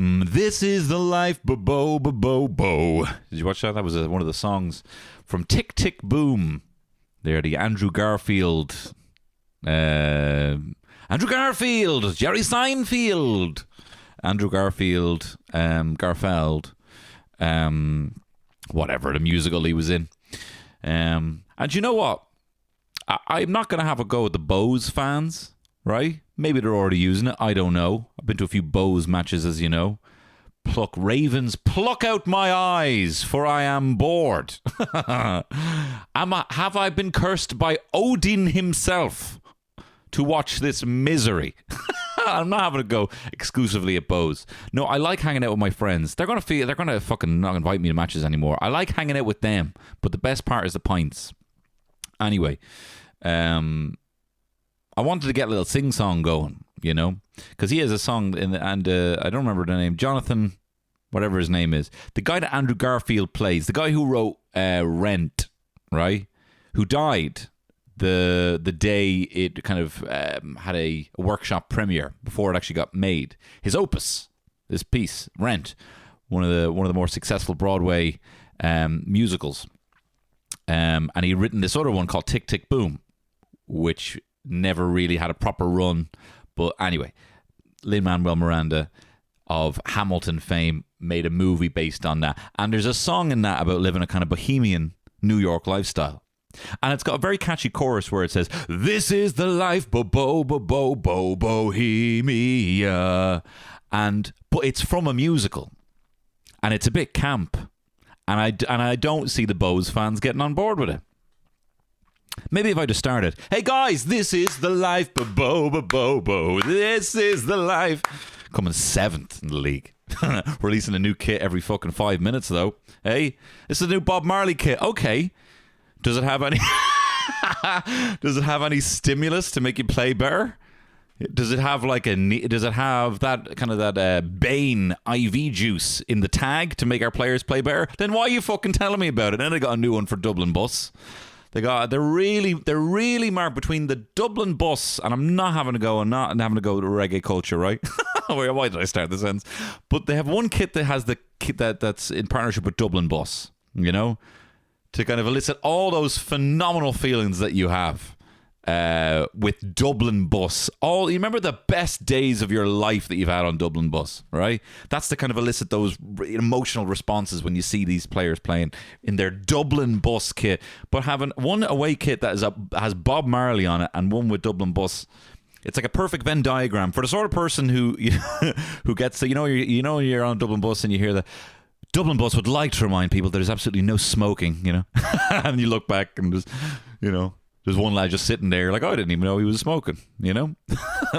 This is the life, bo bo bo. Did you watch that? That was one of the songs from Tick Tick Boom. They're the Andrew Garfield, Jerry Seinfeld, Andrew Garfield, Garfield, whatever the musical he was in. And you know what? I'm not going to have a go at the Bose fans, right? Maybe they're already using it. I don't know. I've been to a few Bose matches, as you know. Pluck ravens, pluck out my eyes, for I am bored. Have I been cursed by Odin himself to watch this misery? I'm not having to go exclusively at Bose. No, I like hanging out with my friends. They're gonna fucking not invite me to matches anymore. I like hanging out with them, but the best part is the pints. Anyway, I wanted to get a little sing-song going, you know, because he has a song, and I don't remember the name, Jonathan, whatever his name is, the guy that Andrew Garfield plays, the guy who wrote Rent, right, who died the day it kind of had a workshop premiere before it actually got made. His opus, this piece, Rent, one of the more successful Broadway musicals. And he'd written this other one called Tick Tick Boom, which never really had a proper run. But anyway, Lin-Manuel Miranda of Hamilton fame made a movie based on that. And there's a song in that about living a kind of bohemian New York lifestyle. And it's got a very catchy chorus where it says, "This is the life, bohemia." But it's from a musical. And it's a bit camp. And I don't see the Bose fans getting on board with it. Maybe if I just started, "Hey guys, this is the life, bo. This is the life." Coming 7th in the league. Releasing a new kit every fucking 5 minutes though. Hey, this is a new Bob Marley kit. Okay. Does it have any Does it have any stimulus to make you play better? Does it have does it have that kind of that Bane IV juice in the tag to make our players play better? Then why are you fucking telling me about it? Then they got a new one for Dublin Bus. They're really marked between the Dublin Bus, and I'm not having to go with reggae culture, right? Why did I start this sentence? But they have one kit that has the kit that's in partnership with Dublin Bus, you know, to kind of elicit all those phenomenal feelings that you have. With Dublin Bus. You remember the best days of your life that you've had on Dublin Bus, right? That's to kind of elicit those emotional responses when you see these players playing in their Dublin Bus kit. But having one away kit that has Bob Marley on it and one with Dublin Bus, it's like a perfect Venn diagram for the sort of person who who gets you're on Dublin Bus and you hear the Dublin Bus would like to remind people there's absolutely no smoking, you know, and you look back and there's one lad just sitting there like, oh, I didn't even know he was smoking, you know?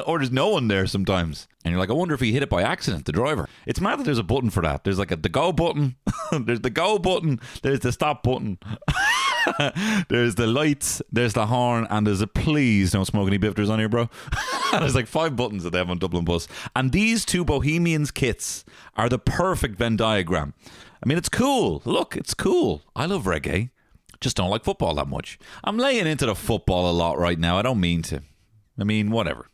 Or there's no one there sometimes. And you're like, I wonder if he hit it by accident, the driver. It's mad that there's a button for that. There's like the go button. There's the go button. There's the stop button. There's the lights. There's the horn. And there's a please don't smoke any bifters on here, bro. There's like 5 buttons that they have on Dublin Bus. And these two Bohemians kits are the perfect Venn diagram. I mean, it's cool. Look, it's cool. I love reggae. Just don't like football that much. I'm laying into the football a lot right now. I don't mean to. I mean, whatever.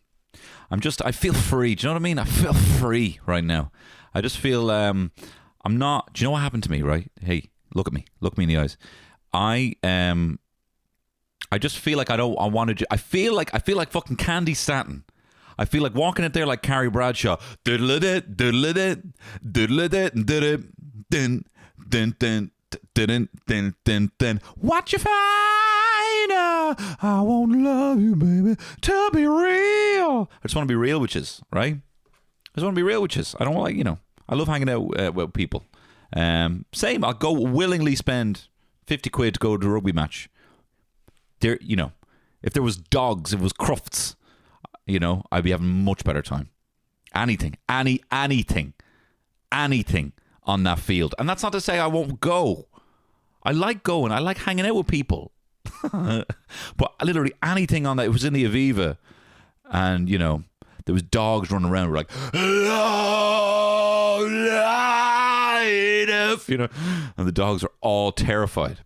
I feel free. Do you know what I mean? I feel free right now. I just feel, I'm not, do you know what happened to me, right? Hey, look at me. Look me in the eyes. I just feel like I wanted to, I feel like fucking Candy Stanton. I feel like walking out there like Carrie Bradshaw. Doodle-a-dit, doodle-a-dit, doodle-a-dit, doodle-a-dit, Dun. Watch your fire. I won't love you, baby, to be real. I just want to be real witches, right? I just want to be real witches. I don't like, I love hanging out with people. Same, I'll go willingly spend 50 quid to go to a rugby match. There, if there was dogs, if it was crufts, I'd be having a much better time. Anything on that field. And that's not to say I won't go. I like going. I like hanging out with people. But literally anything on that. It was in the Aviva. And, there was dogs running around. We're like, oh, and the dogs are all terrified.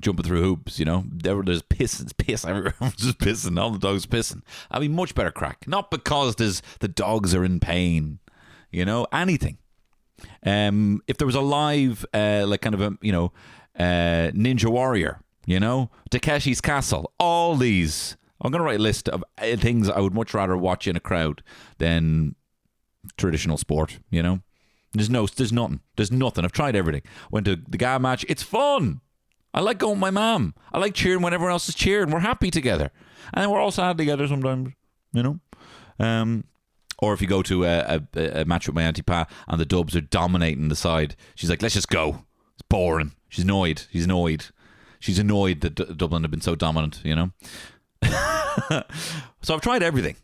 Jumping through hoops, There's piss everywhere. Just pissing. All the dogs pissing. I'd be much better crack. Not because the dogs are in pain. You know, anything. If there was a live, like kind of a, you know, Ninja Warrior, you know, Takeshi's Castle, all these. I'm going to write a list of things I would much rather watch in a crowd than traditional sport, you know. There's nothing. I've tried everything. Went to the GA match. It's fun. I like going with my mum. I like cheering when everyone else is cheering. We're happy together. And then we're all sad together sometimes, you know. Or if you go to a match with my Auntie Pa and the Dubs are dominating the side, she's like, let's just go. It's boring. She's annoyed. She's annoyed that Dublin have been so dominant, you know. So I've tried everything,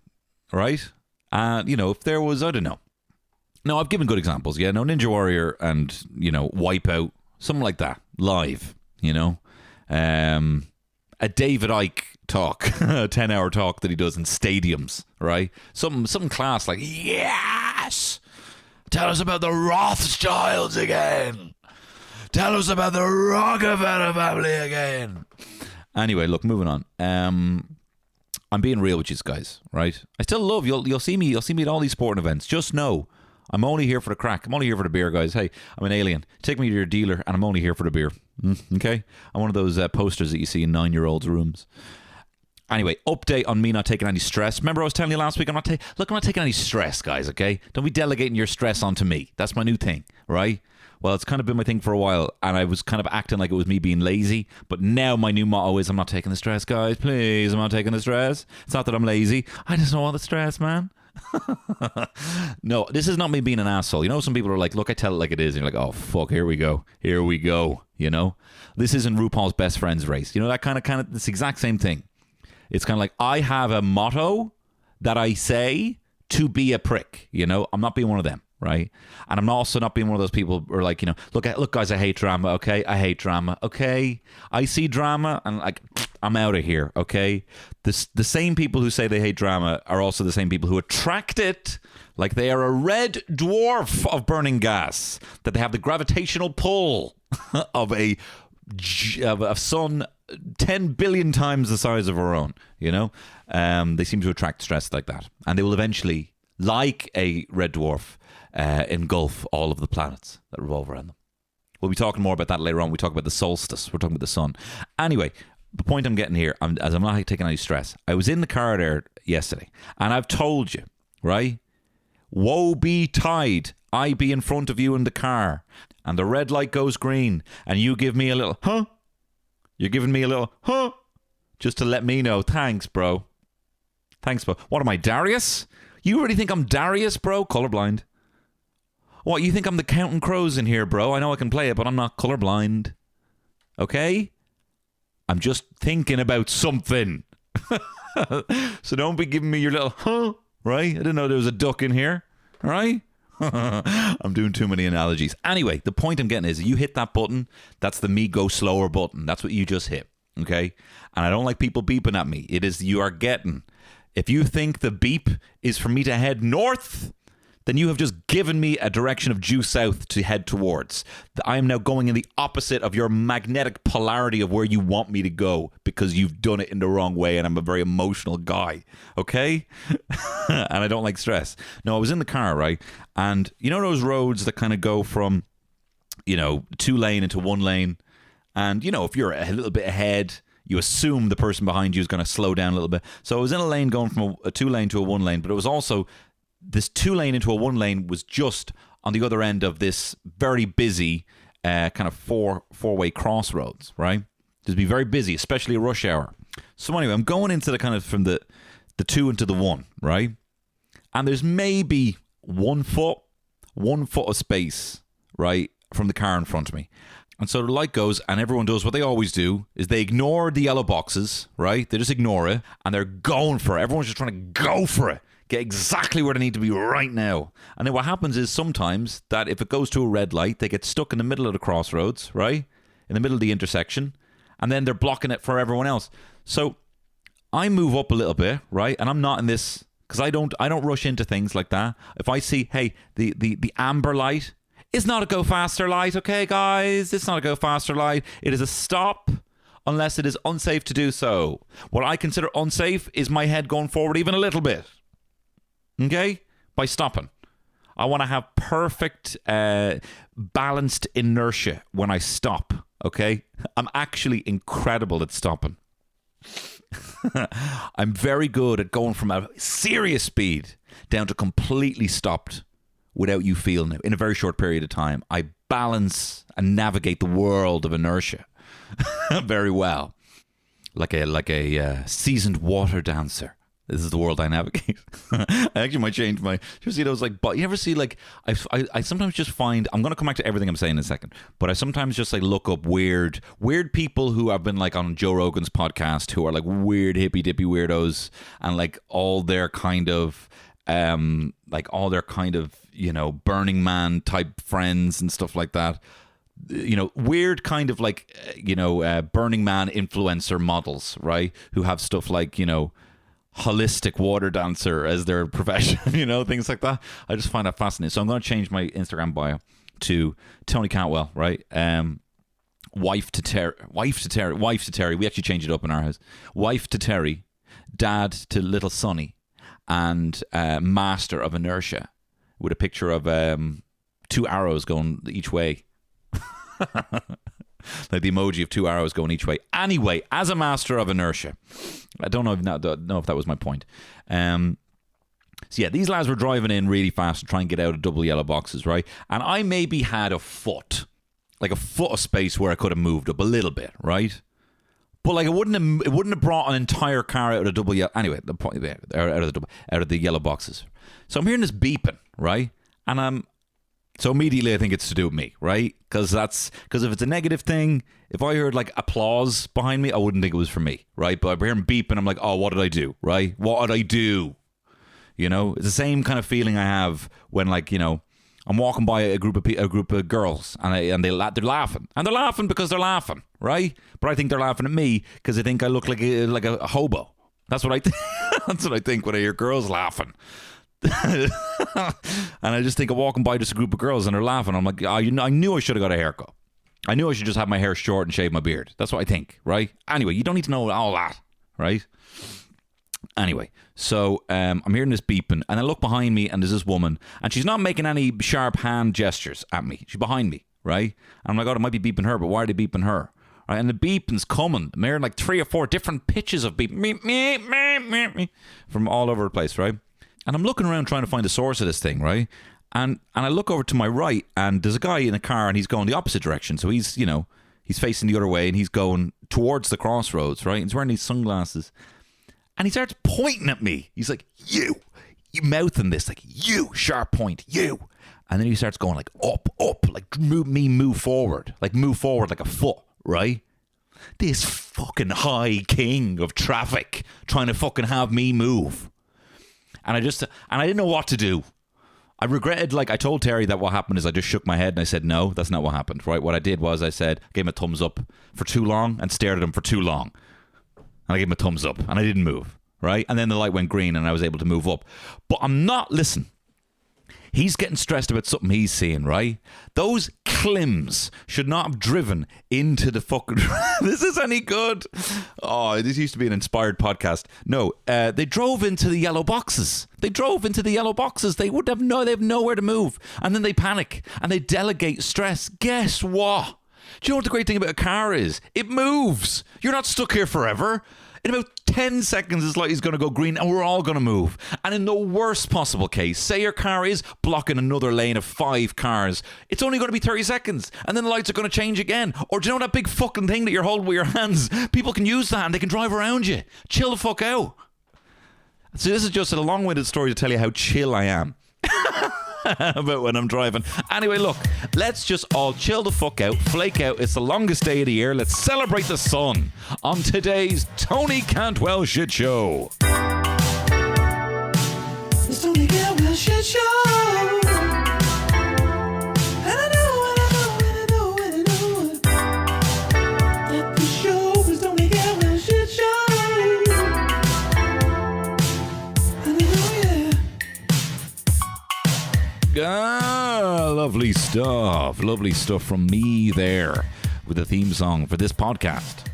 right? And, you know, if there was, I don't know. No, I've given good examples. Yeah, no, Ninja Warrior and, you know, Wipeout, something like that, live, you know. A David Icke talk, a 10-hour talk that he does in stadiums, right? Something class like, yes! Tell us about the Rothschilds again! Tell us about the Rockefeller family again! Anyway, look, moving on. I'm being real with you guys, right? I still love you'll see me at all these sporting events. Just know I'm only here for the crack. I'm only here for the beer, guys. Hey, I'm an alien. Take me to your dealer, and I'm only here for the beer. Okay? I'm one of those posters that you see in 9-year-olds' rooms. Anyway, update on me not taking any stress. Remember I was telling you last week, I'm not taking any stress, guys, okay? Don't be delegating your stress onto me. That's my new thing, right? Well, it's kind of been my thing for a while, and I was kind of acting like it was me being lazy, but now my new motto is I'm not taking the stress, guys. Please, I'm not taking the stress. It's not that I'm lazy. I just don't want the stress, man. No, this is not me being an asshole. You know, some people are like, look, I tell it like it is, and you're like, oh, fuck, here we go, you know? This isn't RuPaul's Best Friends race. You know, that kind of, this exact same thing. It's kind of like, I have a motto that I say to be a prick, you know? I'm not being one of them, right? And I'm also not being one of those people who are like, you know, look, guys, I hate drama, okay? I hate drama, okay? I see drama, and like, I'm out of here, okay? The same people who say they hate drama are also the same people who attract it like they are a red dwarf of burning gas, that they have the gravitational pull of a sun 10 billion times the size of our own, you know? They seem to attract stress like that. And they will eventually, like a red dwarf, engulf all of the planets that revolve around them. We'll be talking more about that later on. We talk about the solstice. We're talking about the sun. Anyway, the point I'm getting here, as I'm not taking any stress, I was in the car there yesterday, and I've told you, right? Woe betide I be in front of you in the car, and the red light goes green, and you give me a little, huh? You're giving me a little, huh? Just to let me know. Thanks, bro. Thanks, bro. What am I, Darius? You really think I'm Darius, bro? Colorblind. What, you think I'm the Counting Crows in here, bro? I know I can play it, but I'm not colorblind. Okay? I'm just thinking about something. So don't be giving me your little, huh? Right? I didn't know there was a duck in here. All right? I'm doing too many analogies. Anyway, the point I'm getting is you hit that button, that's the me go slower button. That's what you just hit. Okay? And I don't like people beeping at me. It is, you are getting. If you think the beep is for me to head north, then you have just given me a direction of due south to head towards. I am now going in the opposite of your magnetic polarity of where you want me to go, because you've done it in the wrong way, and I'm a very emotional guy, okay? And I don't like stress. No, I was in the car, right? And you know those roads that kind of go from, you know, 2-lane into 1-lane? And, you know, if you're a little bit ahead, you assume the person behind you is going to slow down a little bit. So I was in a lane going from a 2-lane to a 1-lane, but it was also... this 2-lane into a 1-lane was just on the other end of this very busy kind of four-way crossroads, right? It'd be very busy, especially a rush hour. So anyway, I'm going into the kind of from the 2 into the 1, right? And there's maybe 1 foot of space, right, from the car in front of me. And so the light goes, and everyone does what they always do, is they ignore the yellow boxes, right? They just ignore it, and they're going for it. Everyone's just trying to go for it. Get exactly where they need to be right now. And then what happens is sometimes that if it goes to a red light, they get stuck in the middle of the crossroads, right? In the middle of the intersection. And then they're blocking it for everyone else. So I move up a little bit, right? And I'm not in this, because I don't rush into things like that. If I see, hey, the amber light is not a go faster light, okay, guys? It's not a go faster light. It is a stop unless it is unsafe to do so. What I consider unsafe is my head going forward even a little bit. Okay? By stopping. I want to have perfect balanced inertia when I stop, okay? I'm actually incredible at stopping. I'm very good at going from a serious speed down to completely stopped without you feeling it in a very short period of time. I balance and navigate the world of inertia very well. Like a seasoned water dancer. This is the world I navigate. I actually might change my... You see those like... But you ever see like... I sometimes just find... I'm going to come back to everything I'm saying in a second. But I sometimes just like look up weird people who have been like on Joe Rogan's podcast who are like weird hippy dippy weirdos and like all their kind of... you know, Burning Man type friends and stuff like that. You know, weird kind of like, you know, Burning Man influencer models, right? Who have stuff like, you know, holistic water dancer as their profession, you know, things like that. I just find that fascinating. So I'm going to change my Instagram bio to Tony Cantwell, right? Wife to Terry. We actually changed it up in our house. Wife to Terry, dad to little Sonny, and master of inertia with a picture of 2 arrows going each way. Like the emoji of 2 arrows going each way. Anyway, as a master of inertia, I don't know if that was my point. So yeah, these lads were driving in really fast to try and get out of double yellow boxes, right? And I maybe had a foot of space where I could have moved up a little bit, right? But like it wouldn't have brought an entire car out of the double yellow. Anyway, the point out of the yellow boxes. So I'm hearing this beeping, right? And so immediately I think it's to do with me, right? Because if it's a negative thing, if I heard like applause behind me, I wouldn't think it was for me, right? But I hear him beep and I'm like, oh, what did I do, right? What did I do? You know, it's the same kind of feeling I have when, like, you know, I'm walking by a group of girls and they're laughing, and they're laughing because they're laughing, right? But I think they're laughing at me because they think I look like a hobo. That's what I think. That's what I think when I hear girls laughing. And I just think of walking by just a group of girls and they're laughing. I'm like, oh, I knew I should have got a haircut. I knew I should just have my hair short and shave my beard. That's what I think, right? Anyway, you don't need to know all that, right? Anyway, so I'm hearing this beeping and I look behind me and there's this woman and she's not making any sharp hand gestures at me. She's behind me, right? And I'm like, oh, it might be beeping her, but why are they beeping her? Right? And the beeping's coming. I'm hearing like 3 or 4 different pitches of beep, from all over the place, right? And I'm looking around trying to find the source of this thing, right? And I look over to my right, and there's a guy in a car, and he's going the opposite direction. So he's, you know, he's facing the other way, and he's going towards the crossroads, right? He's wearing these sunglasses. And he starts pointing at me. He's like, you mouthing this, like, you, sharp point, you. And then he starts going like, up, like, move forward like a foot, right? This fucking high king of traffic trying to fucking have me move. And I didn't know what to do. I regretted, like, I told Terry that what happened is I just shook my head and I said, no, that's not what happened, right? What I did was I gave him a thumbs up for too long and stared at him for too long. And I gave him a thumbs up and I didn't move, right? And then the light went green and I was able to move up. But listen, he's getting stressed about something he's seeing, right? Those Klims should not have driven into the fucking... This is any good? Oh, this used to be an inspired podcast. No, they drove into the yellow boxes. They have nowhere to move. And then they panic and they delegate stress. Guess what? Do you know what the great thing about a car is? It moves. You're not stuck here forever. In about 10 seconds, this light is going to go green and we're all going to move. And in the worst possible case, say your car is blocking another lane of 5 cars, it's only going to be 30 seconds. And then the lights are going to change again. Or do you know that big fucking thing that you're holding with your hands? People can use that and they can drive around you. Chill the fuck out. So this is just a long-winded story to tell you how chill I am. About when I'm driving. Anyway, look, let's just all chill the fuck out, flake out. It's the longest day of the year. Let's celebrate the sun on today's Tony Cantwell Shit Show. It's Tony Cantwell Shit Show. Lovely stuff from me there with the theme song for this podcast.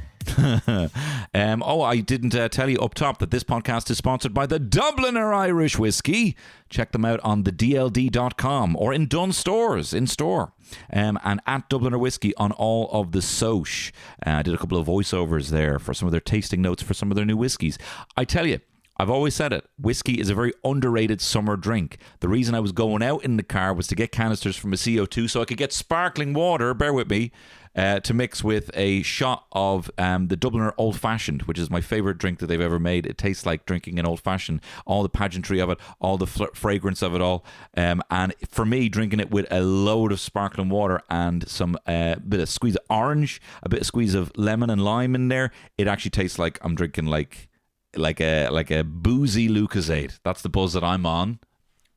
I didn't tell you up top that this podcast is sponsored by the Dubliner Irish Whiskey. Check them out on thedld.com or in Dunn stores, in store. And at Dubliner Whiskey on all of the soch. I did a couple of voiceovers there for some of their tasting notes for some of their new whiskies. I tell you, I've always said it, whiskey is a very underrated summer drink. The reason I was going out in the car was to get canisters from a CO2 so I could get sparkling water, bear with me, to mix with a shot of the Dubliner Old Fashioned, which is my favourite drink that they've ever made. It tastes like drinking an Old Fashioned. All the pageantry of it, all the fragrance of it all. And for me, drinking it with a load of sparkling water and some bit of squeeze of orange, a bit of squeeze of lemon and lime in there, it actually tastes like I'm drinking like a boozy Lucozade. That's the buzz that I'm on,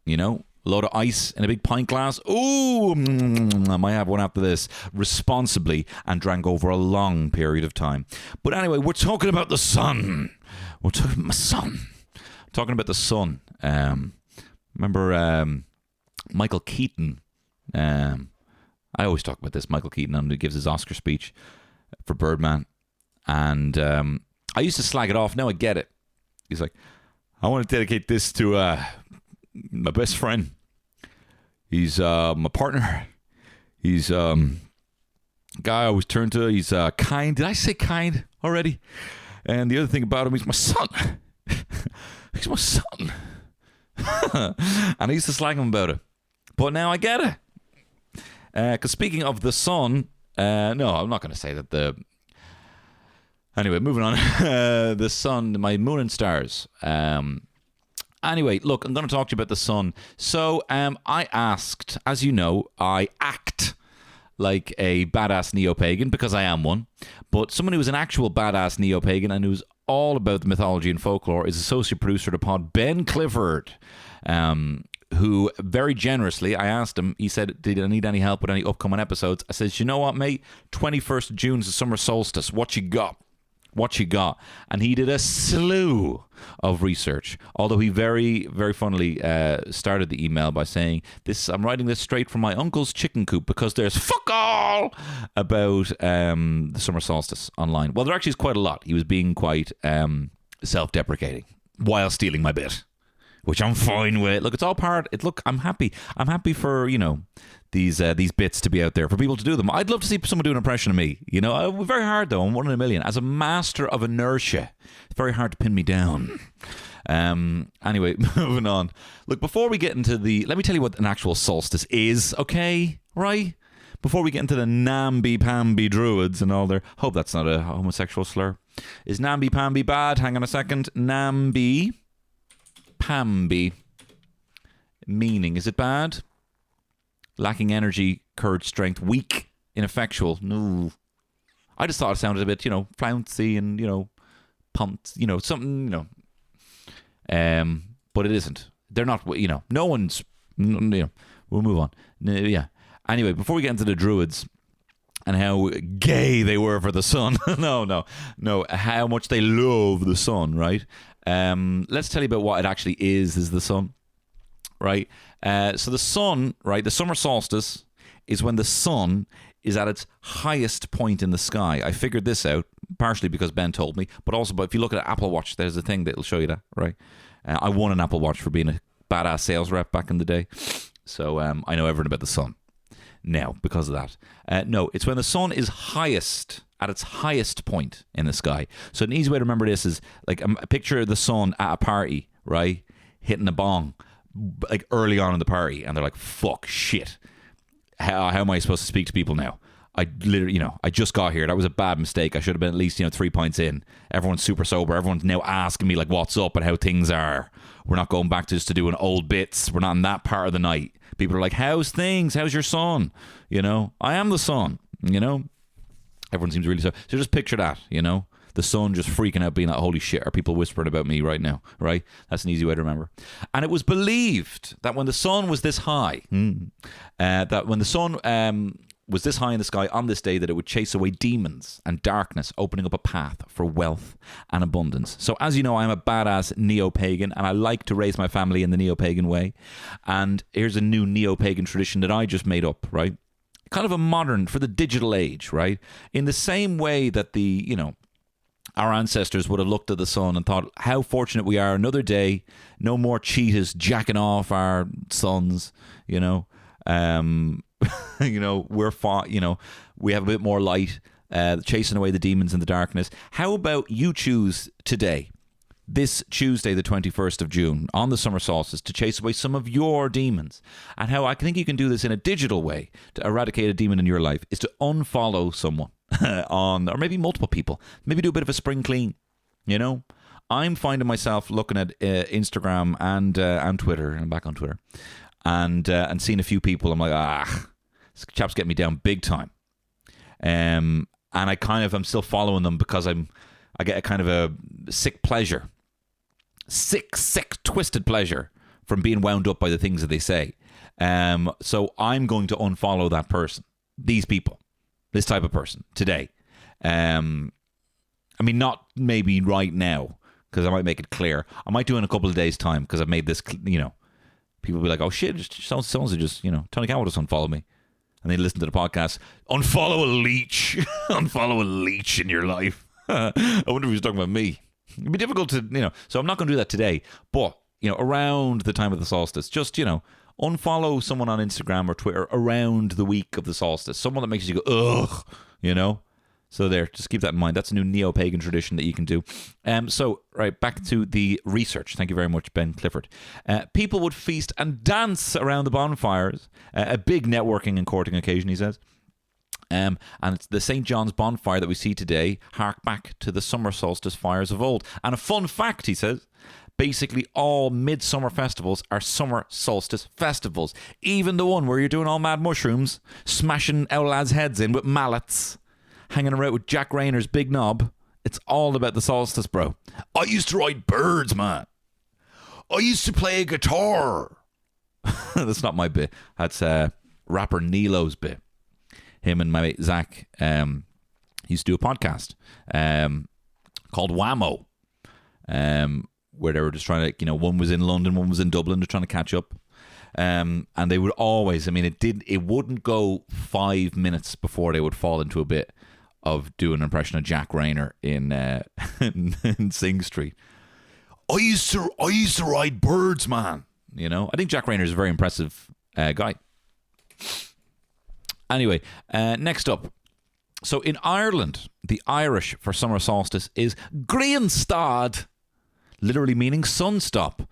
you know. A load of ice in a big pint glass. Ooh, I might have one after this. Responsibly and drank over a long period of time. But anyway, we're talking about the sun. We're talking about my son. Talking about the sun. Remember Michael Keaton? I always talk about this. Michael Keaton, and he gives his Oscar speech for Birdman. And I used to slag it off. Now I get it. He's like, I want to dedicate this to my best friend. He's my partner. He's a guy I always turn to. He's kind. Did I say kind already? And the other thing about him, he's my son. He's my son. And I used to slag him about it. But now I get it. Because speaking of the sun, no, I'm not going to say that the... Anyway, moving on. The sun, my moon and stars. Anyway, look, I'm going to talk to you about the sun. So I asked, as you know, I act like a badass neopagan because I am one. But someone who is an actual badass neopagan and who's all about the mythology and folklore is associate producer of the pod, Ben Clifford, who very generously, I asked him, he said, did I need any help with any upcoming episodes? I said, you know what, mate? 21st of June is the summer solstice. What you got? What you got? And he did a slew of research, although he very, very funnily started the email by saying, "This I'm writing this straight from my uncle's chicken coop because there's fuck all about the summer solstice online." Well, there actually is quite a lot. He was being quite self-deprecating while stealing my bit, which I'm fine with. Look, it's all part. Look, I'm happy. I'm happy for, you know, these bits to be out there for people to do them. I'd love to see someone do an impression of me. You know, very hard though. I'm 1 in a million. As a master of inertia, it's very hard to pin me down. Anyway, moving on. Look, before we get into let me tell you what an actual solstice is, okay? Right? Before we get into the namby-pamby druids and all their... Hope that's not a homosexual slur. Is namby-pamby bad? Hang on a second. Namby-pamby. Meaning, is it bad? Lacking energy, courage, strength, weak, ineffectual. No. I just thought it sounded a bit, you know, flouncy and, you know, pumped, you know, something, you know. But it isn't. They're not, you know, no one's, you know, we'll move on. Yeah. Anyway, before we get into the druids and how gay they were for the sun, no, how much they love the sun, right? Let's tell you about what it actually is the sun. Right, so the sun, right, the summer solstice is when the sun is at its highest point in the sky. I figured this out, partially because Ben told me, but also, if you look at an Apple Watch, there's a thing that'll show you that, right? I won an Apple Watch for being a badass sales rep back in the day, so I know everything about the sun now because of that. No, it's when the sun is highest, at its highest point in the sky. So an easy way to remember this is, like, a picture of the sun at a party, right, hitting a bong, like early on in the party, and they're like, fuck, shit, how am I supposed to speak to people now? I literally, you know, I just got here. That was a bad mistake. I should have been at least, you know, 3 pints in. Everyone's super sober. Everyone's now asking me, like, what's up and how things are. We're not going back to just to doing old bits. We're not in that part of the night. People are like, how's things? How's your son? You know, I am the son, you know. Everyone seems really so just picture that, you know. The sun just freaking out, being like, holy shit, are people whispering about me right now, right? That's an easy way to remember. And it was believed that when the sun was this high, that when the sun was this high in the sky on this day, that it would chase away demons and darkness, opening up a path for wealth and abundance. So as you know, I'm a badass neo-pagan, and I like to raise my family in the neo-pagan way. And here's a new neo-pagan tradition that I just made up, right? Kind of a modern, for the digital age, right? In the same way that the, you know, our ancestors would have looked at the sun and thought, how fortunate we are, another day, no more cheetahs jacking off our sons, you know. We're fought, we have a bit more light, chasing away the demons in the darkness. How about you choose today, this Tuesday, the 21st of June, on the summer solstice, to chase away some of your demons? And how I think you can do this in a digital way to eradicate a demon in your life is to unfollow someone or maybe multiple people. Maybe do a bit of a spring clean, I'm finding myself looking at Instagram and Twitter, and back on Twitter, and seeing a few people. I'm like, this chap's getting me down big time. And I'm still following them because I get a kind of a sick pleasure. Sick, twisted pleasure from being wound up by the things that they say. So I'm going to unfollow that person, these people, this type of person today. Not maybe right now, because I might make it clear. I might do it in a couple of days' time, because I've made this, people will be like, oh shit, someone's just, Tony Campbell just unfollowed me. And they listen to the podcast. Unfollow a leech. Unfollow a leech in your life. I wonder if he's talking about me. It'd be difficult to, so I'm not going to do that today. But, around the time of the solstice, just, unfollow someone on Instagram or Twitter around the week of the solstice. Someone that makes you go, ugh, So there, just keep that in mind. That's a new neopagan tradition that you can do. Right, back to the research. Thank you very much, Ben Clifford. People would feast and dance around the bonfires. A big networking and courting occasion, he says. And it's the St. John's bonfire that we see today hark back to the summer solstice fires of old. And a fun fact, he says, basically all midsummer festivals are summer solstice festivals. Even the one where you're doing all mad mushrooms, smashing our lads' heads in with mallets, hanging around with Jack Rayner's big knob. It's all about the solstice, bro. I used to ride birds, man. I used to play a guitar. That's not my bit. That's rapper Nilo's bit. Him and my mate Zach used to do a podcast called Whammo, where they were just trying to, one was in London, one was in Dublin, they're trying to catch up. And they would always, it wouldn't go 5 minutes before they would fall into a bit of doing an impression of Jack Rayner in Sing Street. I used to ride birds, man. I think Jack Rayner is a very impressive guy. Anyway, next up. So in Ireland, the Irish for summer solstice is Grianstad, literally meaning sunstop.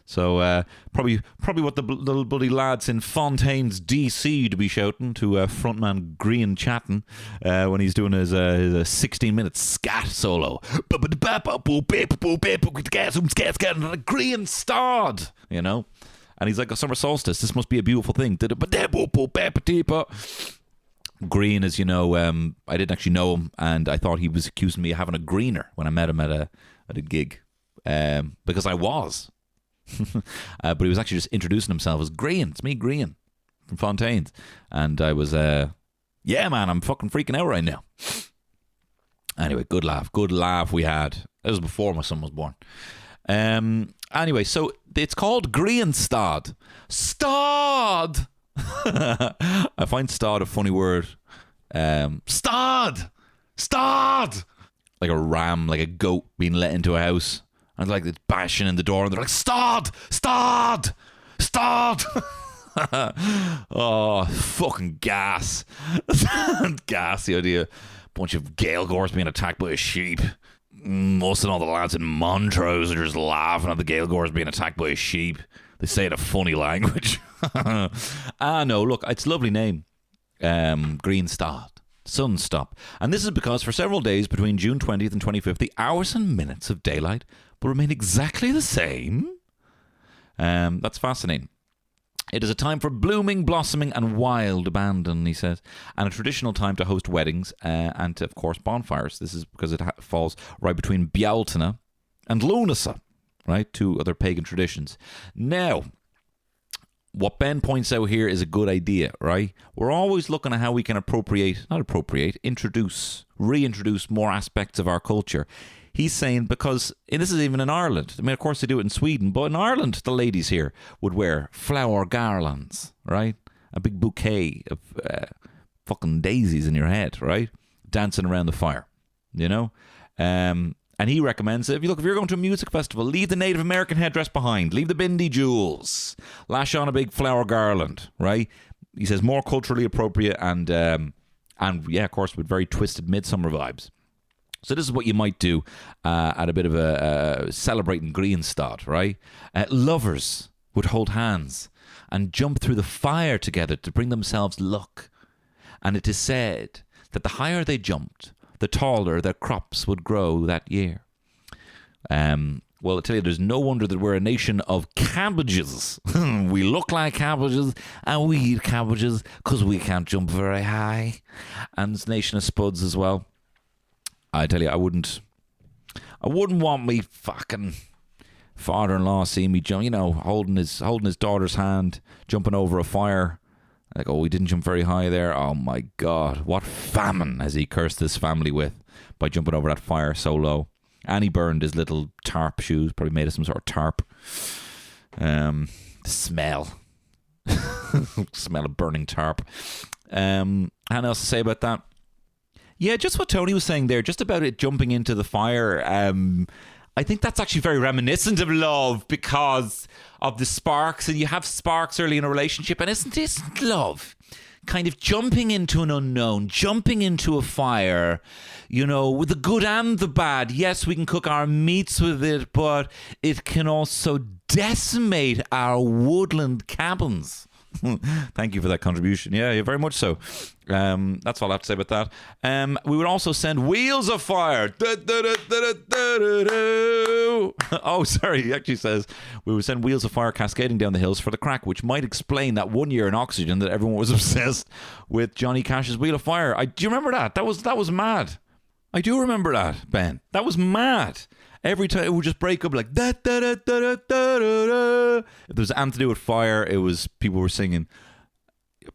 So probably what the little bloody lads in Fontaine's DC to be shouting to frontman Grian Chatton when he's doing his 16-minute scat solo. Grianstad, And he's like, a summer solstice, this must be a beautiful thing. Green, as you know, I didn't actually know him, and I thought he was accusing me of having a greener when I met him at a gig, because I was. But he was actually just introducing himself as Green. It's me, Green, from Fontaine's. And I was, yeah, man, I'm fucking freaking out right now. Anyway, good laugh we had. That was before my son was born. Anyway, so it's called Grianstad. Stad! I find stad a funny word. Stad! Like a ram, like a goat being let into a house. And like it's bashing in the door and they're like, Stad! Oh, fucking gas. Gas, the idea. Bunch of Gaeilgeoirs being attacked by a sheep. Most of all the lads in Montrose are just laughing at the Gaeilgeoirs being attacked by a sheep. They say it in a funny language. No, look, it's a lovely name. Grianstad. Sunstop. And this is because for several days between June 20th and 25th, the hours and minutes of daylight will remain exactly the same. That's fascinating. It is a time for blooming, blossoming, and wild abandon, he says, and a traditional time to host weddings and, of course, bonfires. This is because it falls right between Bealtaine and Lunasa, right? Two other pagan traditions. Now, what Ben points out here is a good idea, right? We're always looking at how we can reintroduce more aspects of our culture. He's saying because, and this is even in Ireland, I mean, of course they do it in Sweden, but in Ireland, the ladies here would wear flower garlands, right? A big bouquet of fucking daisies in your head, right? Dancing around the fire, And he recommends that if you're going to a music festival, leave the Native American headdress behind. Leave the bindi jewels. Lash on a big flower garland, right? He says more culturally appropriate and yeah, of course, with very twisted midsummer vibes. So this is what you might do at a bit of a celebrating Greenstad, right? Lovers would hold hands and jump through the fire together to bring themselves luck. And it is said that the higher they jumped, the taller their crops would grow that year. Well, I tell you, there's no wonder that we're a nation of cabbages. We look like cabbages and we eat cabbages because we can't jump very high. And it's a nation of spuds as well. I tell you, I wouldn't want me fucking father-in-law seeing me jump, holding his daughter's hand, jumping over a fire. Like, oh, we didn't jump very high there. Oh my God, what famine has he cursed this family with by jumping over that fire so low? And he burned his little tarp shoes, probably made of some sort of tarp. The smell. Smell of burning tarp. Anything else to say about that? Yeah, just what Tony was saying there, just about it jumping into the fire. I think that's actually very reminiscent of love because of the sparks, and you have sparks early in a relationship, and isn't love kind of jumping into an unknown, jumping into a fire, with the good and the bad. Yes, we can cook our meats with it, but it can also decimate our woodland cabins. Thank you for that contribution. Yeah, very much so. That's all I have to say about that. We would also send wheels of fire. Oh, sorry. He actually says we would send wheels of fire cascading down the hills for the crack, which might explain that one year in Oxygen that everyone was obsessed with Johnny Cash's Wheel of Fire. Do you remember that? That was mad. I do remember that, Ben. That was mad. Every time it would just break up like da da da da da da da. If there was anything to do with fire, it was people were singing.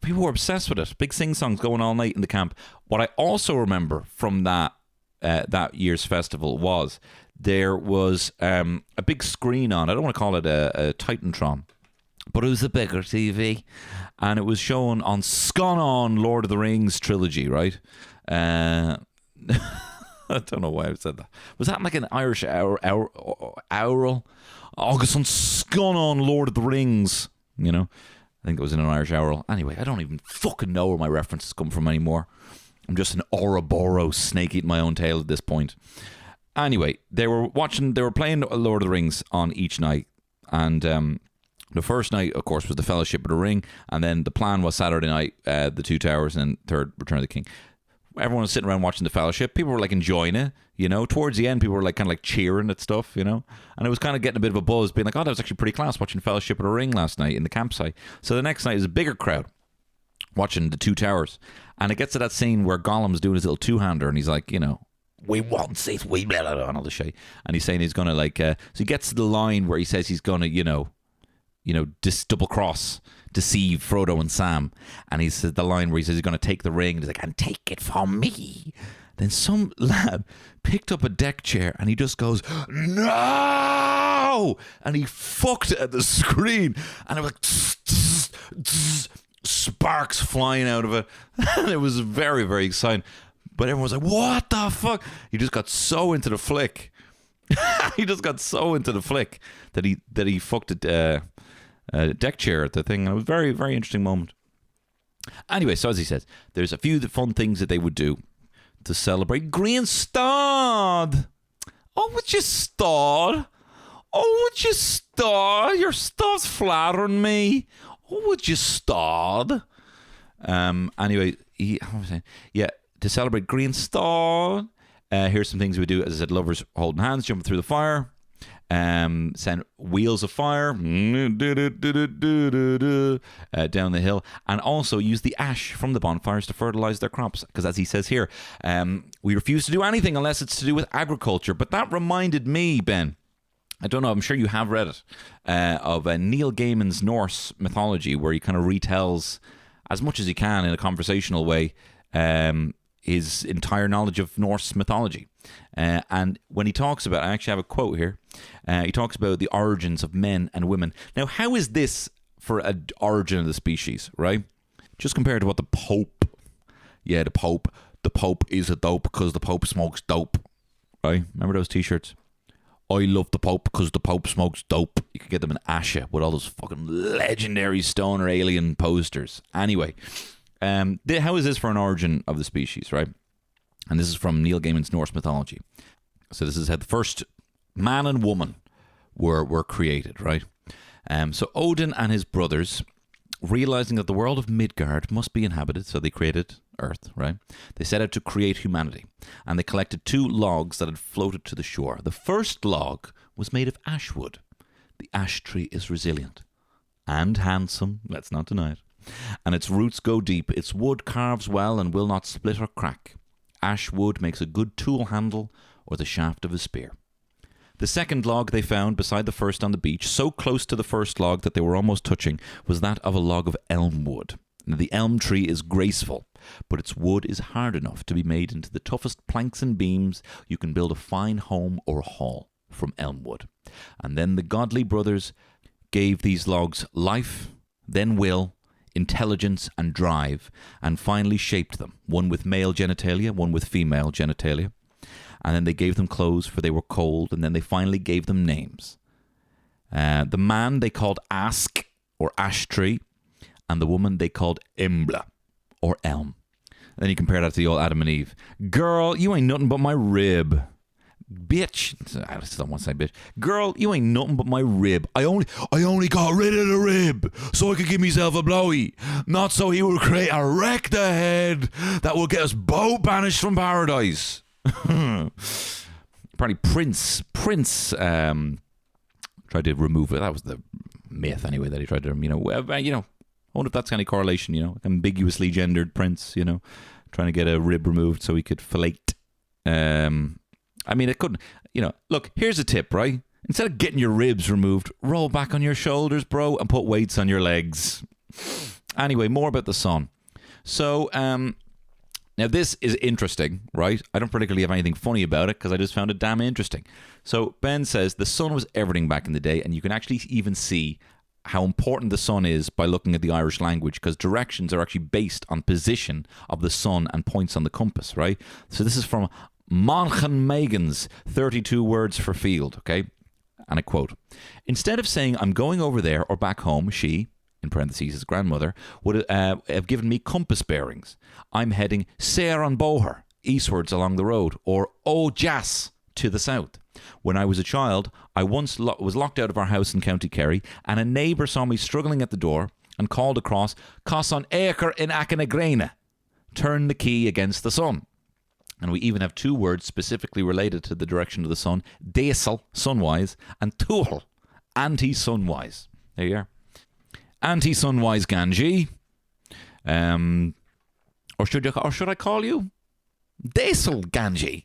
People were obsessed with it. Big sing songs going all night in the camp. What I also remember from that year's festival was there was a big screen on. I don't want to call it a Titantron, but it was a bigger TV, and it was shown on Sconnon Lord of the Rings trilogy, right? I don't know why I said that. Was that like an Irish owl? August on Sconnon Lord of the Rings. I think it was in an Irish owl. Anyway, I don't even fucking know where my references come from anymore. I'm just an Ouroboros snake eating my own tail at this point. Anyway, they were playing Lord of the Rings on each night. And the first night, of course, was the Fellowship of the Ring. And then the plan was Saturday night, the Two Towers, and then third, Return of the King. Everyone was sitting around watching the Fellowship. People were like enjoying it, Towards the end, people were like kind of like cheering at stuff, And it was kind of getting a bit of a buzz, being like, "Oh, that was actually pretty class watching Fellowship of the Ring last night in the campsite." So the next night is a bigger crowd watching the Two Towers, and it gets to that scene where Gollum's doing his little two-hander, and he's like, "We want it, we blah blah blah," and all the shit, and he's saying he's gonna like. So he gets to the line where he says he's gonna, double cross, deceive Frodo and Sam. And he says the line where he says he's going to take the ring. And he's like, "And take it from me." Then some lad picked up a deck chair and he just goes, "No!" And he fucked it at the screen. And it was like, tss, tss, tss, sparks flying out of it. And it was very, very exciting. But everyone was like, "What the fuck?" He just got so into the flick. He just got so into the flick that he fucked it. Deck chair at the thing, and it was a very, very interesting moment. Anyway, so as he says, there's a few fun things that they would do to celebrate Greenstad. Oh, would you start? Oh, would you start? Your stuff's flattering me. Oh, would you start? Anyway, to celebrate Greenstad, here's some things we do. As I said, lovers holding hands, jumping through the fire. Send wheels of fire down the hill, and also use the ash from the bonfires to fertilize their crops, because as he says here, we refuse to do anything unless it's to do with agriculture. But that reminded me, Ben, I don't know, I'm sure you have read it, of Neil Gaiman's Norse mythology, where he kind of retells as much as he can in a conversational way his entire knowledge of Norse mythology. And when he talks about, I actually have a quote here, he talks about the origins of men and women. Now, how is this for an origin of the species, right? Just compared to what the Pope is a dope because the Pope smokes dope, right? Remember those t-shirts? I love the Pope because the Pope smokes dope. You could get them in Asha with all those fucking legendary stoner alien posters. Anyway, how is this for an origin of the species, right? And this is from Neil Gaiman's Norse mythology. So this is how the first man and woman were created, right? So Odin and his brothers, realizing that the world of Midgard must be inhabited, so they created Earth, right? They set out to create humanity, and they collected 2 logs that had floated to the shore. The first log was made of ash wood. The ash tree is resilient and handsome, let's not deny it, and its roots go deep. Its wood carves well and will not split or crack. Ash wood makes a good tool handle or the shaft of a spear. The second log they found beside the first on the beach, so close to the first log that they were almost touching, was that of a log of elm wood. Now, the elm tree is graceful, but its wood is hard enough to be made into the toughest planks and beams. You can build a fine home or hall from elm wood. And then the godly brothers gave these logs life, then will, intelligence and drive, and finally shaped them, one with male genitalia, one with female genitalia. And then they gave them clothes, for they were cold, and then they finally gave them names. The man they called Ask, or Ash Tree, and the woman they called Imbla, or Elm. And then you compare that to the old Adam and Eve. Girl, you ain't nothing but my rib. Bitch. I still don't want to say bitch. Girl, you ain't nothing but my rib. I only got rid of the rib so I could give myself a blowy. Not so he would create a wrecked head that will get us both banished from paradise. Apparently Prince tried to remove it. That was the myth anyway, that he tried to, I wonder if that's any correlation, ambiguously gendered Prince, trying to get a rib removed so he could fillet. It couldn't, look, here's a tip, right? Instead of getting your ribs removed, roll back on your shoulders, bro, and put weights on your legs. Anyway, more about the sun. So, now this is interesting, right? I don't particularly have anything funny about it because I just found it damn interesting. So Ben says the sun was everything back in the day, and you can actually even see how important the sun is by looking at the Irish language, because directions are actually based on position of the sun and points on the compass, right? So this is from Monchen Megan's 32 words for field, okay? And I quote, instead of saying I'm going over there or back home, she, in parentheses his grandmother, would have given me compass bearings. I'm heading Sair an Bóthar, eastwards along the road, or O Jas, to the south. When I was a child, I once was locked out of our house in County Kerry, and a neighbour saw me struggling at the door and called across, Cos an acre in Achanagrena, turn the key against the sun. And we even have 2 words specifically related to the direction of the sun, Daisel, sunwise, and Tuhl, anti-sunwise. There you are. Anti-sunwise Ganji. Or should I call you Daisel Ganji?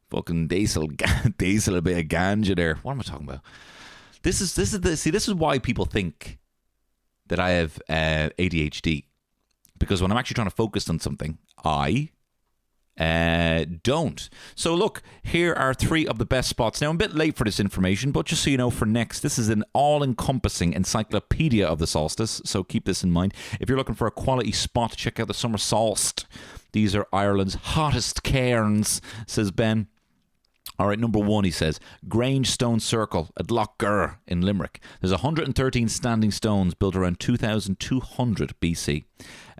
Fucking Daisel a bit of ganja there. What am I talking about? This is why people think that I have ADHD, because when I'm actually trying to focus on something, I don't. So look, here are 3 of the best spots. Now I'm a bit late for this information, but just so you know, for next, this is an all-encompassing encyclopedia of the solstice, so keep this in mind. If you're looking for a quality spot, check out the Summer Solst. These are Ireland's hottest cairns, says Ben. All right, number 1, he says, Grange Stone Circle at Loch Gur in Limerick. There's 113 standing stones built around 2200 BC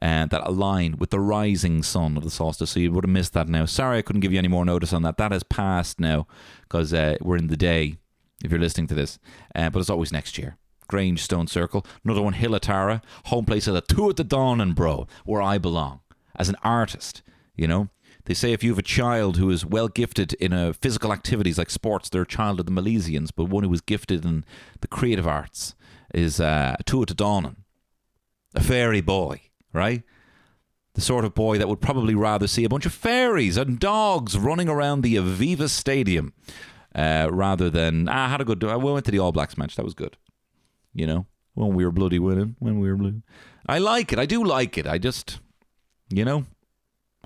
that align with the rising sun of the solstice. So you would have missed that now. Sorry I couldn't give you any more notice on that. That has passed now because we're in the day, if you're listening to this. But it's always next year. Grange Stone Circle. Another one, Hillatara, home place of the Two at the Dawn, bro, where I belong as an artist, They say if you have a child who is well gifted in physical activities like sports, they're a child of the Milesians, but one who is gifted in the creative arts is Tuatha Dé Danann, a fairy boy, right? The sort of boy that would probably rather see a bunch of fairies and dogs running around the Aviva Stadium rather than, I went to the All Blacks match, that was good, when we were bloody winning, when we were blue. I like it, I do like it, I just,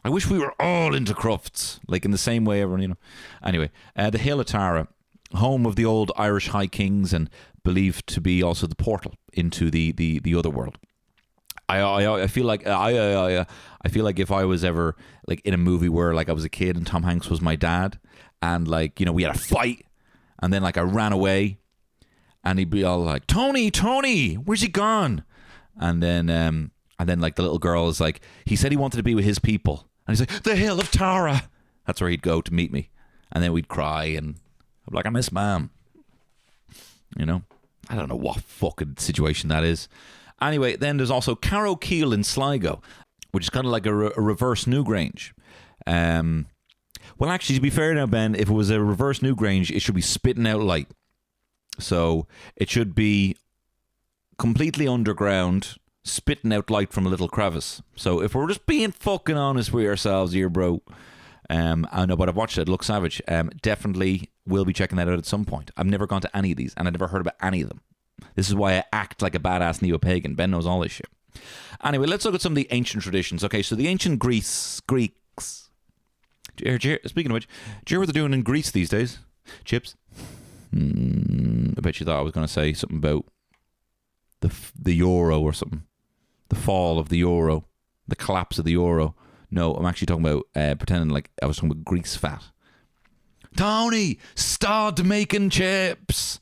I wish we were all into crufts, like in the same way everyone, Anyway, the Hillatara, home of the old Irish high kings and believed to be also the portal into the other world. I feel like I feel like if I was ever like in a movie where like I was a kid and Tom Hanks was my dad, and like, you know, we had a fight, and then like I ran away, and he'd be all like, Tony, where's he gone? And then like the little girl is like, he said he wanted to be with his people, and he's like, the hill of Tara. That's where he'd go to meet me, and then we'd cry, and I'm like, I miss Mom. You know, I don't know what fucking situation that is. Anyway, then there's also Carrow Keel in Sligo, which is kind of like a reverse Newgrange. Well, actually, to be fair now, Ben, if it was a reverse Newgrange, it should be spitting out light. So it should be completely underground, spitting out light from a little crevice. So if we're just being fucking honest with ourselves here, bro, I know, but I've watched it. It looks savage. Definitely will be checking that out at some point. I've never gone to any of these, and I've never heard about any of them. This is why I act like a badass neopagan. Ben knows all this shit. Anyway, let's look at some of the ancient traditions. Okay, so the ancient Greeks. Speaking of which, do you hear what they're doing in Greece these days? Chips? I bet you thought I was going to say something about the euro or something. The fall of the euro. The collapse of the euro. No, I'm actually talking about pretending like I was talking about Greece fat. Tony, start making chips.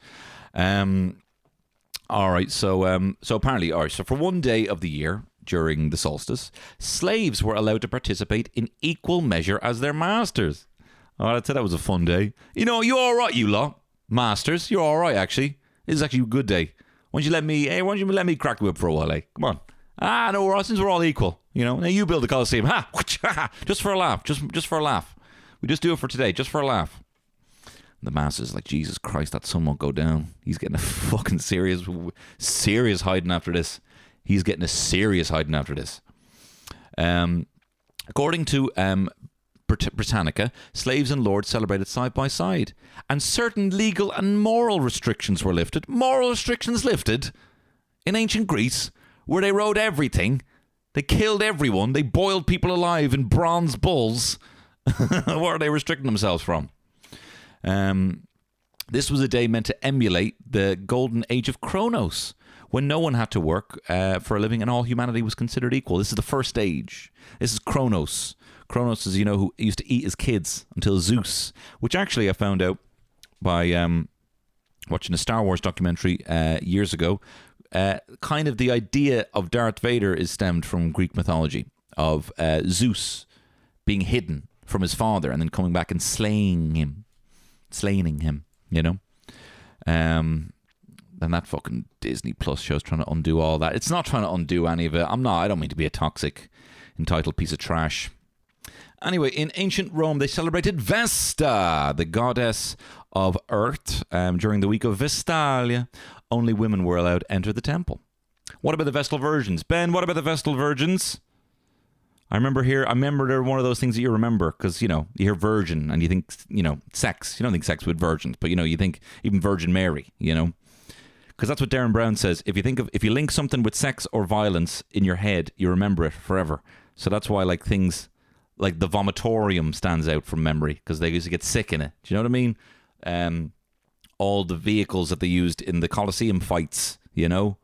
All right, so apparently, all right, so for one day of the year during the solstice, slaves were allowed to participate in equal measure as their masters. Oh, I'd say that was a fun day. You know, you all right, you lot, masters? You're all right, actually. This is actually a good day. Why don't you let me crack the whip for a while, eh? Come on. No, since we're all equal, you know. Now you build the Colosseum, just for a laugh, just for a laugh. We just do it for today, just for a laugh. The masters like, Jesus Christ, that sun won't go down. He's getting a fucking serious hiding after this. He's getting a serious hiding after this. According to Britannica, slaves and lords celebrated side by side, and certain legal and moral restrictions were lifted. Moral restrictions lifted in ancient Greece, where they rode everything. They killed everyone. They boiled people alive in bronze bulls. What are they restricting themselves from? This was a day meant to emulate the golden age of Kronos, when no one had to work for a living and all humanity was considered equal. This is the first age. This is Kronos. Kronos is, you know, who used to eat his kids until Zeus, which actually I found out by watching a Star Wars documentary years ago. Kind of the idea of Darth Vader is stemmed from Greek mythology of Zeus being hidden from his father and then coming back and slaying him, you know. And that fucking Disney Plus show's trying to undo all that. It's not trying to undo any of it. I don't mean to be a toxic, entitled piece of trash. Anyway, in ancient Rome, they celebrated Vesta, the goddess of Earth, during the week of Vestalia. Only women were allowed to enter the temple. What about the Vestal Virgins? Ben, what about the Vestal Virgins? I remember they're one of those things that you remember because, you know, you hear virgin and you think, you know, sex. You don't think sex with virgins, but, you know, you think even Virgin Mary, you know. Because that's what Darren Brown says. If you link something with sex or violence in your head, you remember it forever. So that's why, like, things like the vomitorium stands out from memory because they used to get sick in it. Do you know what I mean? All the vehicles that they used in the Colosseum fights, you know,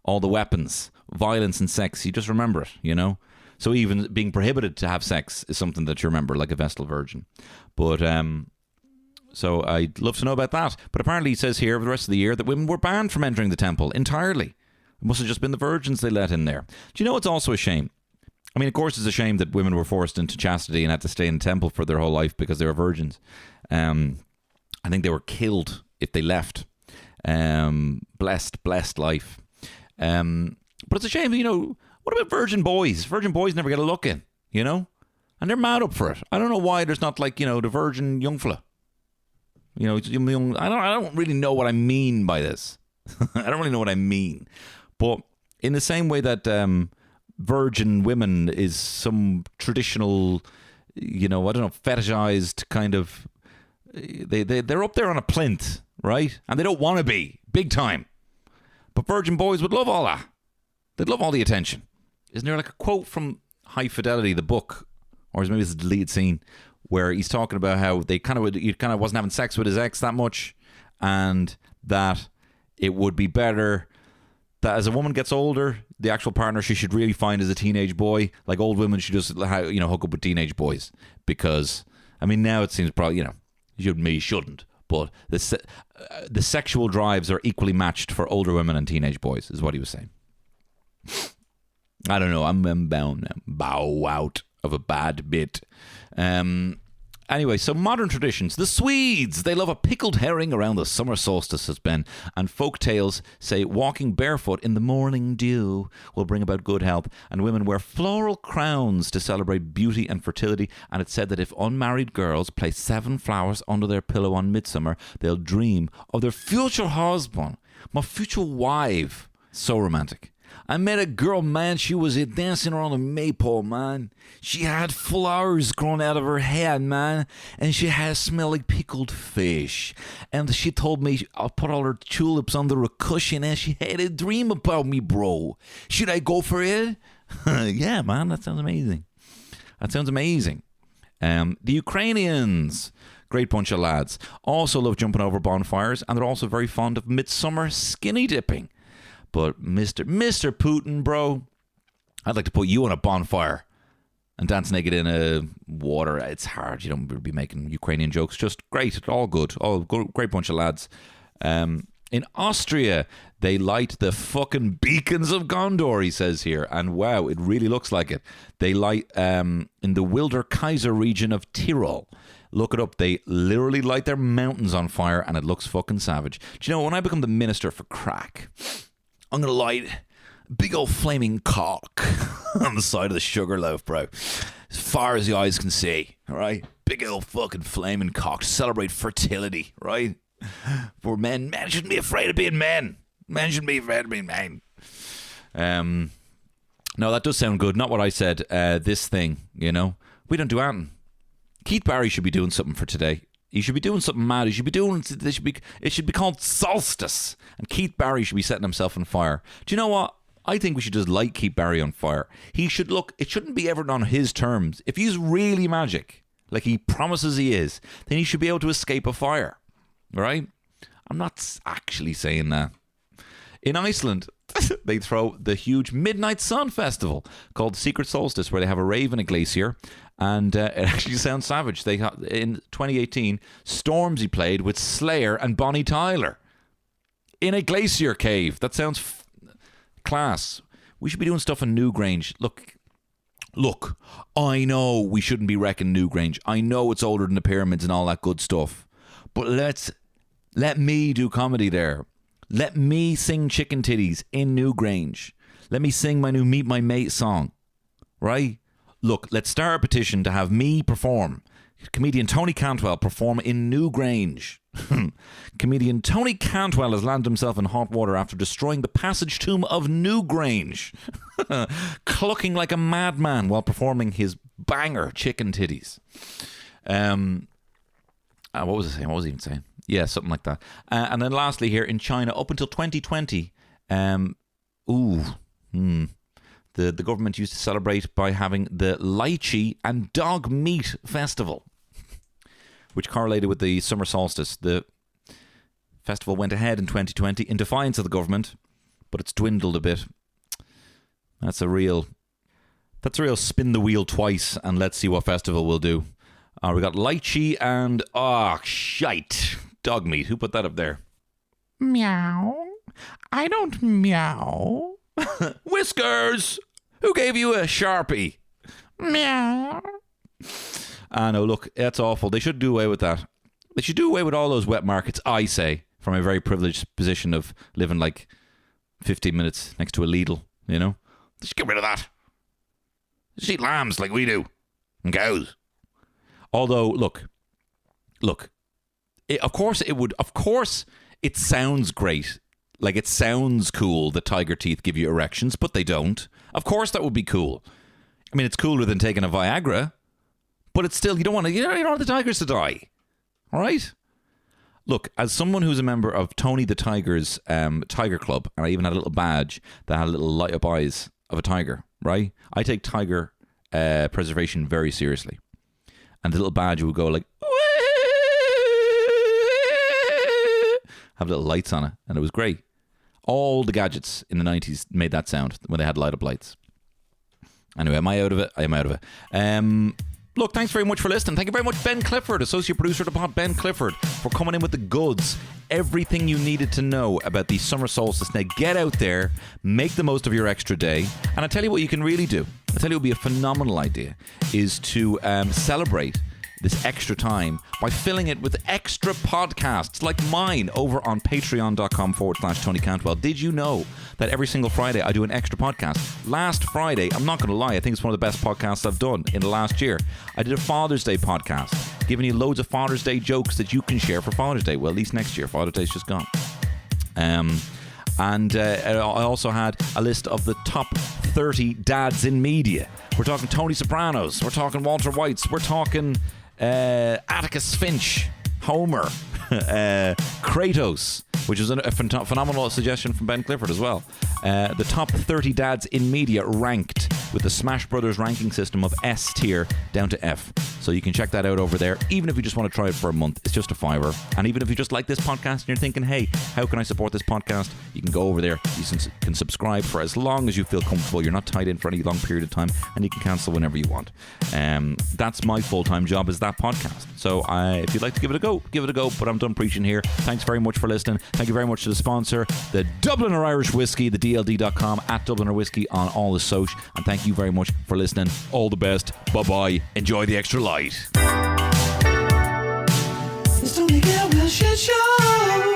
all the weapons, violence and sex, you just remember it, you know. So even being prohibited to have sex is something that you remember, like a Vestal Virgin. But so I'd love to know about that. But apparently it says here for the rest of the year that women were banned from entering the temple entirely. It must have just been the virgins they let in there. Do you know it's also a shame? I mean, of course, it's a shame that women were forced into chastity and had to stay in the temple for their whole life because they were virgins. I think they were killed if they left. Blessed life. But it's a shame, you know. What about virgin boys? Virgin boys never get a look in, you know? And they're mad up for it. I don't know why there's not, like, you know, the virgin young fella. You know, young, I don't really know what I mean by this. I don't really know what I mean. But in the same way that virgin women is some traditional, you know, I don't know, fetishized kind of, they're up there on a plinth, right? And they don't want to be, big time. But virgin boys would love all that. They'd love all the attention. Isn't there like a quote from High Fidelity, the book, or maybe it's a deleted scene, where he's talking about how he kind of wasn't having sex with his ex that much, and that it would be better that as a woman gets older, the actual partner she should really find is a teenage boy. Like old women should just, hook up with teenage boys. Because, I mean, now it seems probably, you shouldn't. But the sexual drives are equally matched for older women and teenage boys, is what he was saying. I don't know. I'm bound now. Bow out of a bad bit. Anyway, so modern traditions. The Swedes, they love a pickled herring around the summer solstice, has been. And folk tales say walking barefoot in the morning dew will bring about good health. And women wear floral crowns to celebrate beauty and fertility. And it's said that if unmarried girls place 7 flowers under their pillow on midsummer, they'll dream of their future husband, my future wife. So romantic. I met a girl, man, she was dancing around a maypole, man. She had flowers growing out of her head, man. And she had a smell like pickled fish. And she told me I'll put all her tulips under a cushion and she had a dream about me, bro. Should I go for it? Yeah, man, that sounds amazing. The Ukrainians, great bunch of lads, also love jumping over bonfires, and they're also very fond of midsummer skinny dipping. But Mr. Putin, bro, I'd like to put you on a bonfire and dance naked in a water. It's hard. You don't be making Ukrainian jokes. Just great. All good. Great bunch of lads. In Austria, they light the fucking beacons of Gondor, he says here. And wow, it really looks like it. They light in the Wilder Kaiser region of Tyrol. Look it up. They literally light their mountains on fire and it looks fucking savage. Do you know, when I become the minister for crack, I'm going to light a big old flaming cock on the side of the sugar loaf, bro. As far as the eyes can see, all right? Big old fucking flaming cock to celebrate fertility, right? For men. Men shouldn't be afraid of being men. Men shouldn't be afraid of being men. No, that does sound good. Not what I said. This thing, we don't do anything. Keith Barry should be doing something for today. He should be doing something mad. It should be called Solstice. And Keith Barry should be setting himself on fire. Do you know what? I think we should just light Keith Barry on fire. It shouldn't be ever on his terms. If he's really magic, like he promises he is, then he should be able to escape a fire. Right? I'm not actually saying that. In Iceland, they throw the huge Midnight Sun Festival called Secret Solstice, where they have a rave in a glacier. And it actually sounds savage. In 2018, Stormzy played with Slayer and Bonnie Tyler in a glacier cave. That sounds class. We should be doing stuff in Newgrange. Look, I know we shouldn't be wrecking Newgrange. I know it's older than the pyramids and all that good stuff. But let me do comedy there. Let me sing Chicken Titties in Newgrange. Let me sing my new Meet My Mate song. Right? Look, let's start a petition to have me perform. Comedian Tony Cantwell perform in Newgrange. Comedian Tony Cantwell has landed himself in hot water after destroying the passage tomb of Newgrange, clucking like a madman while performing his banger Chicken Titties. What was I saying? What was I even saying? Yeah, something like that. And then lastly here, in China, up until 2020, the government used to celebrate by having the lychee and dog meat festival, which correlated with the summer solstice. The festival went ahead in 2020 in defiance of the government, but it's dwindled a bit. That's a real spin the wheel twice and let's see what festival we'll do. We got lychee and shite, dog meat. Who put that up there? Meow. I don't meow. Whiskers. Who gave you a Sharpie? Meow. No, look, that's awful. They should do away with that. They should do away with all those wet markets, I say, from a very privileged position of living like 15 minutes next to a Lidl, They should get rid of that. They should eat lambs like we do. And cows. Although, look, of course it sounds great. Like, it sounds cool that tiger teeth give you erections, but they don't. Of course that would be cool. I mean, it's cooler than taking a Viagra, but it's still, you don't want the tigers to die. All right? Look, as someone who's a member of Tony the Tiger's Tiger Club, and I even had a little badge that had a little light up eyes of a tiger, right? I take tiger preservation very seriously. And the little badge would go like, have little lights on it, and it was great. All the gadgets in the 90s made that sound when they had light-up lights. Anyway, am I out of it? I am out of it. Look, thanks very much for listening. Thank you very much, Ben Clifford, associate producer of the pod, Ben Clifford, for coming in with the goods. Everything you needed to know about the summer solstice. Now get out there, make the most of your extra day, and I tell you what you can really do. I tell you what would be a phenomenal idea is to celebrate this extra time by filling it with extra podcasts like mine over on patreon.com/Tony Cantwell. Did you know that every single Friday I do an extra podcast? Last Friday, I'm not going to lie, I think it's one of the best podcasts I've done in the last year. I did a Father's Day podcast, giving you loads of Father's Day jokes that you can share for Father's Day. Well, at least next year. Father's Day's just gone. And I also had a list of the top 30 dads in media. We're talking Tony Sopranos. We're talking Walter Whites. We're talking Atticus Finch, Homer, Kratos, which is a phenomenal suggestion from Ben Clifford as well. The top 30 dads in media ranked with the Smash Brothers ranking system of S tier down to F. So you can check that out over there, even if you just want to try it for a month. It's just $5. And even if you just like this podcast and you're thinking, hey, how can I support this podcast? You can go over there. You can subscribe for as long as you feel comfortable. You're not tied in for any long period of time, and you can cancel whenever you want. That's my full-time job, is that podcast. So if you'd like to give it a go, give it a go. But I'm done preaching here. Thanks very much for listening. Thank you very much to the sponsor, the Dubliner Irish Whiskey, the DLD.com, at Dubliner Whiskey on all the social. And thank you very much for listening. All the best. Bye-bye. Enjoy the extra light. It's Tony Cantwell Shit Show.